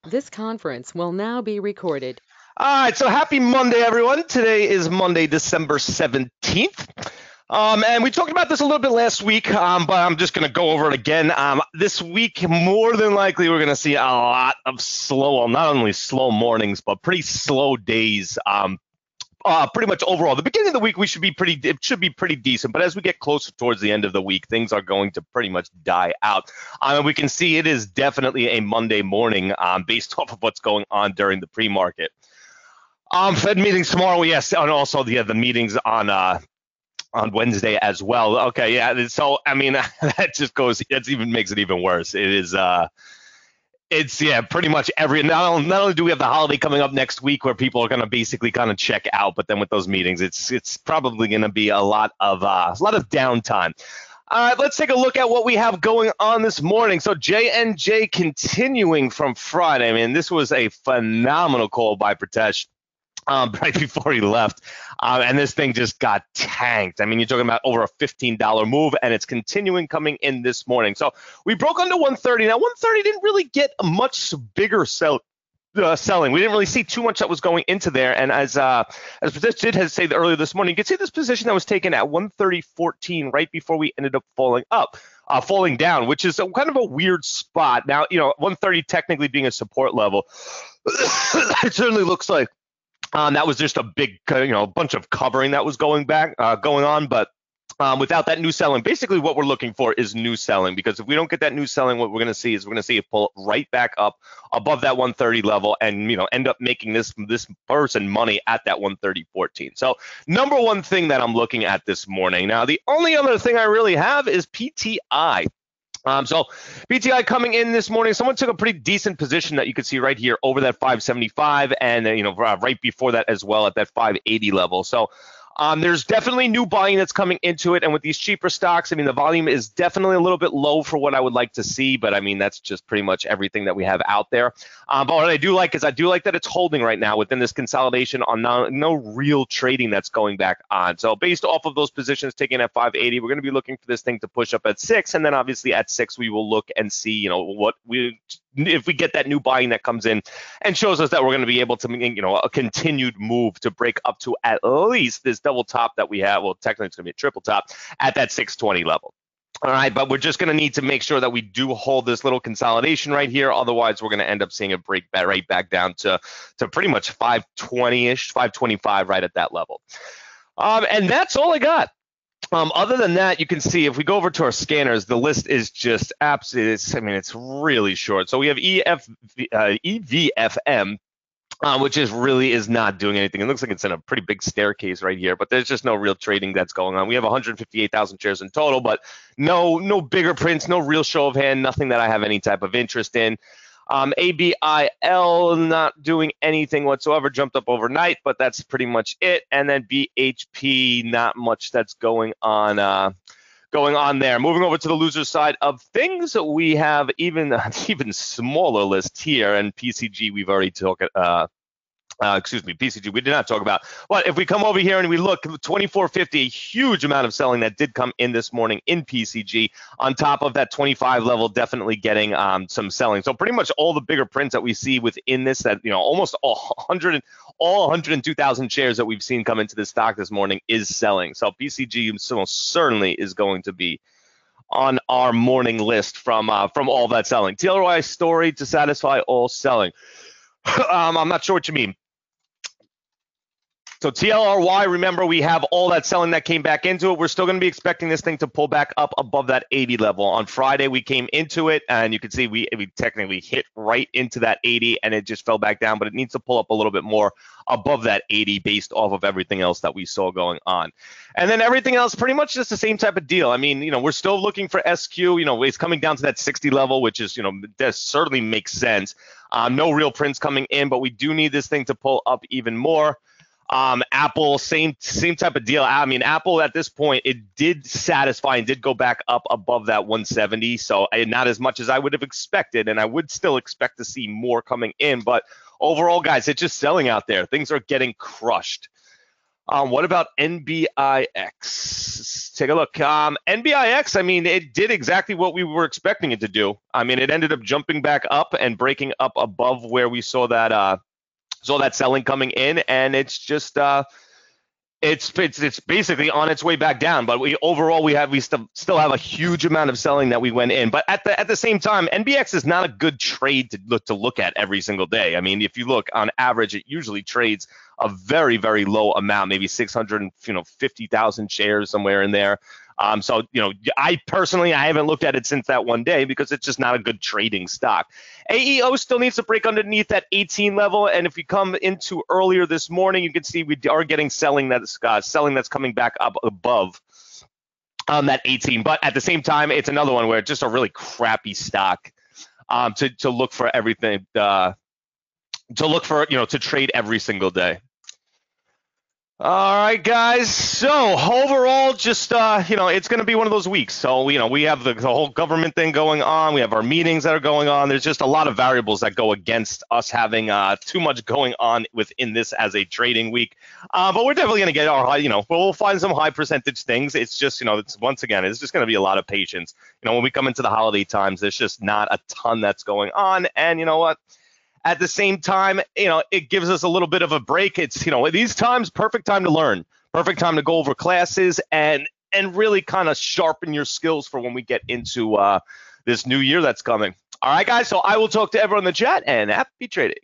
This conference will now be recorded. All right, so happy Monday, everyone. Today is Monday, December 17th. And we talked about this a little bit last week, but I'm just going to go over it again. This week, more than likely, we're going to see a lot of not only slow mornings, but pretty slow days. Pretty much overall, the beginning of the week it should be pretty decent, but as we get closer towards the end of the week, things are going to pretty much die out. And we can see it is definitely a Monday morning based off of what's going on during the pre-market. Fed meetings tomorrow, yes, and also the meetings on Wednesday as well. Okay, yeah. So I mean, makes it even worse. It's pretty much not only do we have the holiday coming up next week where people are going to basically kind of check out, but then with those meetings, it's probably going to be a lot of downtime. Let's take a look at what we have going on this morning. So J&J continuing from Friday. I mean, this was a phenomenal call by Pritesh. Right before he left, and this thing just got tanked. I mean, you're talking about over a $15 move, and it's continuing coming in this morning. So we broke under 130. Now, 130 didn't really get a much bigger selling. We didn't really see too much that was going into there. And as Pritesh did say earlier this morning, you can see this position that was taken at 130.14 right before we ended up falling down, which is kind of a weird spot. Now, 130 technically being a support level, it certainly looks like. That was just a big, bunch of covering that was going on. But without that new selling, basically what we're looking for is new selling, because if we don't get that new selling, what we're going to see is it pull right back up above that 130 level and, end up making this person money at that 130.14. So number one thing that I'm looking at this morning. Now, the only other thing I really have is PTI. So PTI coming in this morning, someone took a pretty decent position that you can see right here over that 575 and right before that as well at that 580 level. So there's definitely new buying that's coming into it, and with these cheaper stocks, I mean, the volume is definitely a little bit low for what I would like to see, but I mean, that's just pretty much everything that we have out there. But what I do like that it's holding right now within this consolidation on no real trading that's going back on. So based off of those positions taken at 580, we're going to be looking for this thing to push up at 6, and then obviously at 6 we will look and see, if we get that new buying that comes in and shows us that we're going to be able to, a continued move to break up to at least this double top that we have. Well, technically it's going to be a triple top at that 620 level. All right, but we're just going to need to make sure that we do hold this little consolidation right here. Otherwise, we're going to end up seeing a break right back down to pretty much 520-ish, 525 right at that level. And that's all I got. Other than that, you can see if we go over to our scanners, the list is just absolutely, it's really short. So we have EVFM, which is not doing anything. It looks like it's in a pretty big staircase right here, but there's just no real trading that's going on. We have 158,000 shares in total, but no bigger prints, no real show of hand, nothing that I have any type of interest in. ABIL not doing anything whatsoever, jumped up overnight, but that's pretty much it. And then BHP, not much that's going on there. Moving over to the loser side of things, we have even smaller list here, and PCG we've already talked. PCG we did not talk about. But if we come over here and we look, 2450, a huge amount of selling that did come in this morning in PCG. On top of that 25 level, definitely getting some selling. So pretty much all the bigger prints that we see within this, that almost all 102,000 shares that we've seen come into this stock this morning is selling. So PCG most certainly is going to be on our morning list from all that selling. TLY story to satisfy all selling. I'm not sure what you mean. So TLRY, remember, we have all that selling that came back into it. We're still going to be expecting this thing to pull back up above that 80 level. On Friday, we came into it, and you can see we technically hit right into that 80, and it just fell back down, but it needs to pull up a little bit more above that 80 based off of everything else that we saw going on. And then everything else, pretty much just the same type of deal. I mean, we're still looking for SQ. It's coming down to that 60 level, which is, that certainly makes sense. No real prints coming in, but we do need this thing to pull up even more. Apple, same type of deal. I mean, Apple at this point, it did satisfy and did go back up above that 170. So not as much as I would have expected, and I would still expect to see more coming in. But overall, guys, it's just selling out there. Things are getting crushed. What about NBIX? Take a look. NBIX, I mean, it did exactly what we were expecting it to do. I mean, it ended up jumping back up and breaking up above where we saw that selling coming in, and it's just it's basically on its way back down. But we still have a huge amount of selling that we went in. But at the same time, NBX is not a good trade to look at every single day. I mean, if you look on average, it usually trades a very, very low amount, maybe 650,000 shares somewhere in there. So, I haven't looked at it since that one day because it's just not a good trading stock. AEO still needs to break underneath that 18 level. And if you come into earlier this morning, you can see we are getting selling that's coming back up above that 18. But at the same time, it's another one where it's just a really crappy stock to look for everything, to trade every single day. All right, guys. So overall, just it's going to be one of those weeks. So we have the whole government thing going on. We have our meetings that are going on. There's just a lot of variables that go against us having too much going on within this as a trading week. But we're definitely going to get our high. We'll find some high percentage things. It's just it's just going to be a lot of patience. When we come into the holiday times, there's just not a ton that's going on. And you know what? At the same time, it gives us a little bit of a break. It's, these times, perfect time to learn, perfect time to go over classes and really kind of sharpen your skills for when we get into this new year that's coming. All right, guys. So I will talk to everyone in the chat and happy trading.